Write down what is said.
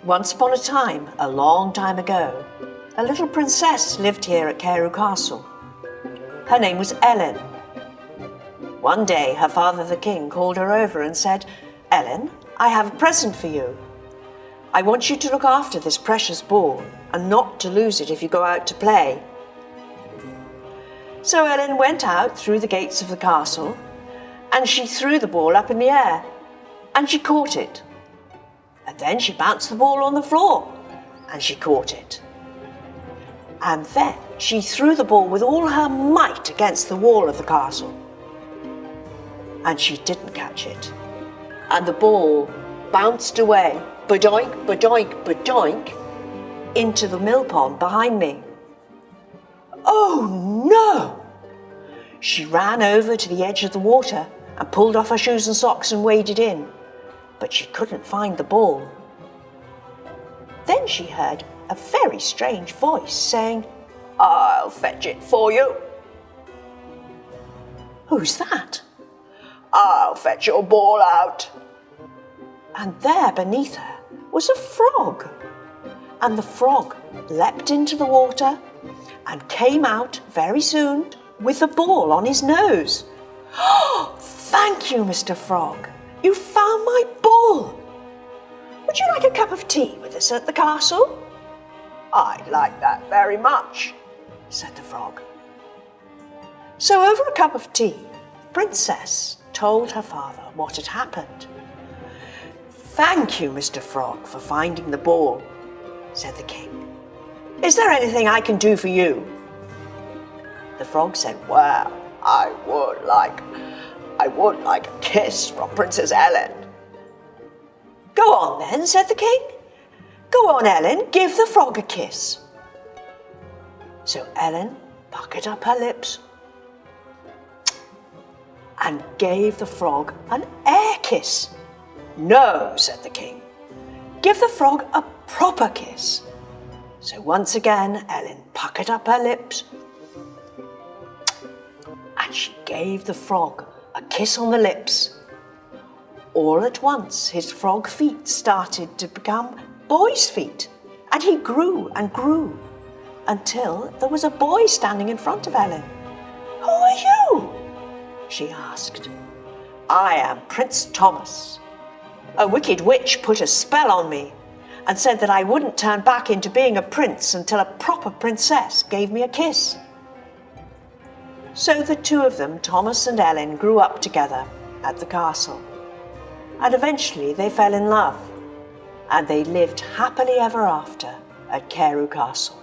Once upon a time, a long time ago, a little princess lived here at Carew Castle. Her name was Ellen. One day, her father the king called her over and said, "Ellen, I have a present for you. I want you to look after this precious ball and not to lose it if you go out to play." So Ellen went out through the gates of the castle and she threw the ball up in the air and she caught it. And then she bounced the ball on the floor and she caught it. And then she threw the ball with all her might against the wall of the castle. And she didn't catch it. And the ball bounced away, badoink, badoink, badoink, into the mill pond behind me. Oh no! She ran over to the edge of the water and pulled off her shoes and socks and waded in, but she couldn't find the ball. Then she heard a very strange voice saying, "I'll fetch it for you." "Who's that?" "I'll fetch your ball out." And there beneath her was a frog. And the frog leapt into the water and came out very soon with the ball on his nose. "Oh, thank you, Mr. Frog. You found my ball. Would you like a cup of tea with us at the castle?" "I'd like that very much," said the frog. So over a cup of tea, the princess told her father what had happened. "Thank you, Mr. Frog, for finding the ball," said the king. "Is there anything I can do for you?" The frog said, "Well, I would like a kiss from Princess Ellen." "Go on then," said the king. "Go on, Ellen, give the frog a kiss." So Ellen puckered up her lips and gave the frog an air kiss. "No," said the king. "Give the frog a proper kiss." So once again, Ellen puckered up her lips and she gave the frog a kiss on the lips. All at once, his frog feet started to become boy's feet, and he grew and grew until there was a boy standing in front of Ellen. "Who are you?" she asked. "I am Prince Thomas. A wicked witch put a spell on me and said that I wouldn't turn back into being a prince until a proper princess gave me a kiss." So the two of them, Thomas and Ellen, grew up together at the castle. And eventually they fell in love. And they lived happily ever after at Carew Castle.